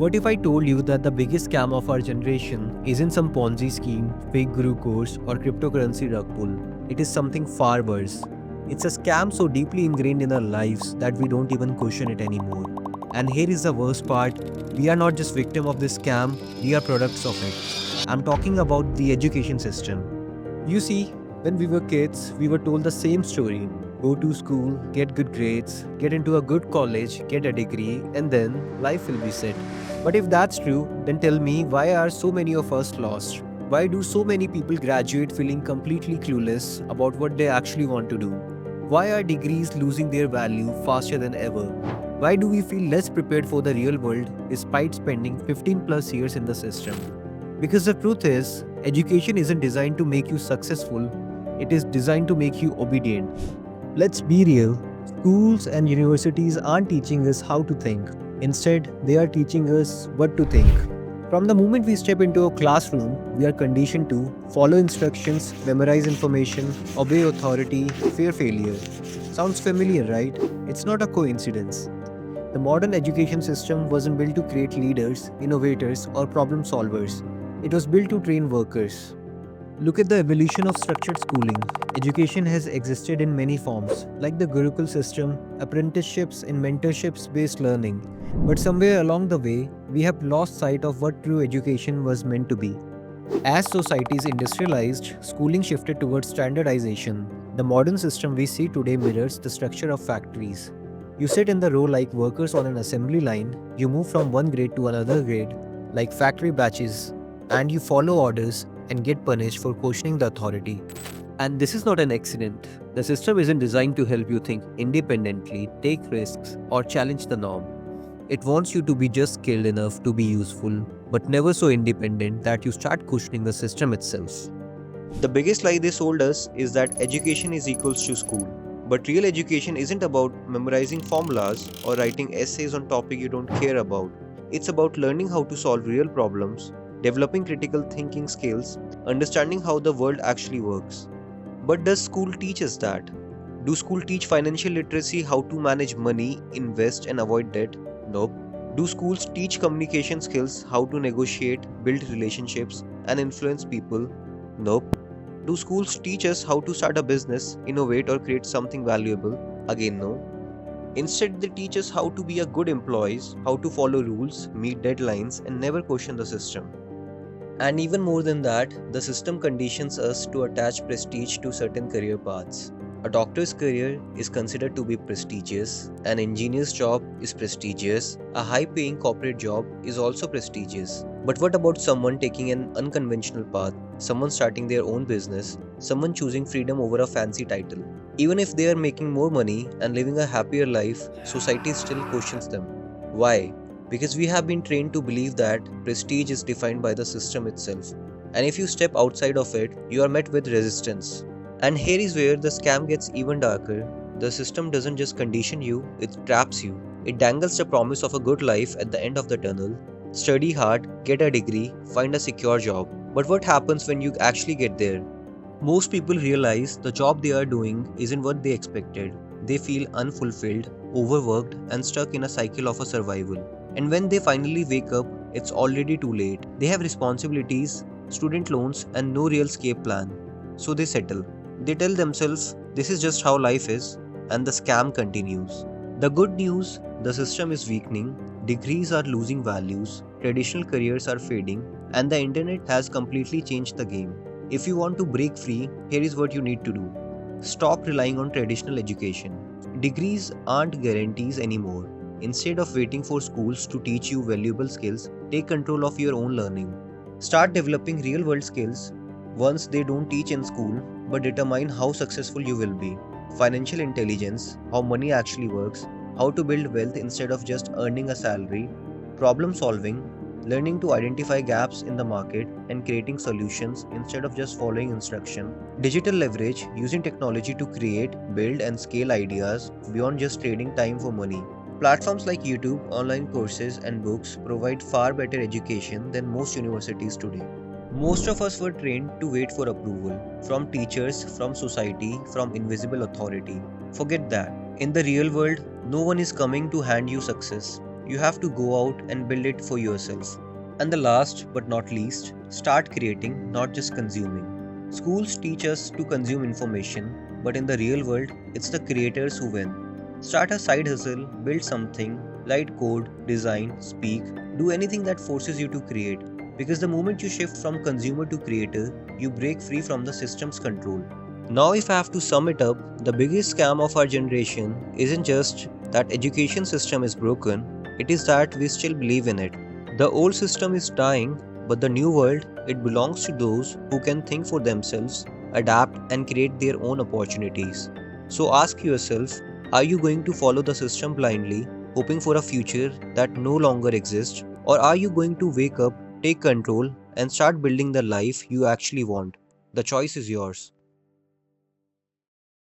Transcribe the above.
What if I told you that the biggest scam of our generation isn't some Ponzi scheme, fake guru course, or cryptocurrency rug pull? It is something far worse. It's a scam so deeply ingrained in our lives that we don't even question it anymore. And here is the worst part, we are not just victim of this scam, we are products of it. I'm talking about the education system. You see, when we were kids, we were told the same story. Go to school, get good grades, get into a good college, get a degree, and then life will be set. But if that's true, then tell me, why are so many of us lost? Why do so many people graduate feeling completely clueless about what they actually want to do? Why are degrees losing their value faster than ever? Why do we feel less prepared for the real world despite spending 15 plus years in the system? Because the truth is, education isn't designed to make you successful, it is designed to make you obedient. Let's be real, schools and universities aren't teaching us how to think. Instead, they are teaching us what to think. From the moment we step into a classroom, we are conditioned to follow instructions, memorize information, obey authority, fear failure. Sounds familiar, right? It's not a coincidence. The modern education system wasn't built to create leaders, innovators, or problem solvers. It was built to train workers. Look at the evolution of structured schooling. Education has existed in many forms, like the Gurukul system, apprenticeships, and mentorships based learning. But somewhere along the way, we have lost sight of what true education was meant to be. As societies industrialized, schooling shifted towards standardization. The modern system we see today mirrors the structure of factories. You sit in the row like workers on an assembly line, you move from one grade to another grade, like factory batches, and you follow orders and get punished for questioning the authority. And this is not an accident. The system isn't designed to help you think independently, take risks, or challenge the norm. It wants you to be just skilled enough to be useful, but never so independent that you start questioning the system itself. The biggest lie they sold us is that education is equals to school. But real education isn't about memorizing formulas or writing essays on topic you don't care about. It's about learning how to solve real problems, developing critical thinking skills, understanding how the world actually works. But does school teach us that? Do school teach financial literacy, how to manage money, invest and avoid debt? Nope. Do schools teach communication skills, how to negotiate, build relationships and influence people? Nope. Do schools teach us how to start a business, innovate or create something valuable? Again no. Instead, they teach us how to be a good employees, how to follow rules, meet deadlines and never question the system. And even more than that, the system conditions us to attach prestige to certain career paths. A doctor's career is considered to be prestigious, an engineer's job is prestigious, a high-paying corporate job is also prestigious. But what about someone taking an unconventional path, someone starting their own business, someone choosing freedom over a fancy title? Even if they are making more money and living a happier life, society still questions them. Why? Because we have been trained to believe that prestige is defined by the system itself. And if you step outside of it, you are met with resistance. And here is where the scam gets even darker. The system doesn't just condition you, it traps you. It dangles the promise of a good life at the end of the tunnel. Study hard, get a degree, find a secure job. But what happens when you actually get there? Most people realize the job they are doing isn't what they expected. They feel unfulfilled, overworked, and stuck in a cycle of a survival. And when they finally wake up, it's already too late. They have responsibilities, student loans, and no real escape plan. So they settle. They tell themselves, this is just how life is, and the scam continues. The good news, the system is weakening, degrees are losing values, traditional careers are fading, and the internet has completely changed the game. If you want to break free, here is what you need to do. Stop relying on traditional education. Degrees aren't guarantees anymore. Instead of waiting for schools to teach you valuable skills, take control of your own learning. Start developing real-world skills, ones they don't teach in school, but determine how successful you will be. Financial intelligence, how money actually works, how to build wealth instead of just earning a salary, problem solving, learning to identify gaps in the market and creating solutions instead of just following instruction, digital leverage, using technology to create, build and scale ideas beyond just trading time for money. Platforms like YouTube, online courses and books provide far better education than most universities today. Most of us were trained to wait for approval, from teachers, from society, from invisible authority. Forget that. In the real world, no one is coming to hand you success. You have to go out and build it for yourself. And the last but not least, start creating, not just consuming. Schools teach us to consume information, but in the real world, it's the creators who win. Start a side hustle, build something, write code, design, speak, do anything that forces you to create. Because the moment you shift from consumer to creator, you break free from the system's control. Now, if I have to sum it up, the biggest scam of our generation isn't just that education system is broken, it is that we still believe in it. The old system is dying, but the new world, it belongs to those who can think for themselves, adapt and create their own opportunities. So ask yourself, are you going to follow the system blindly, hoping for a future that no longer exists, or are you going to wake up, take control and start building the life you actually want? The choice is yours.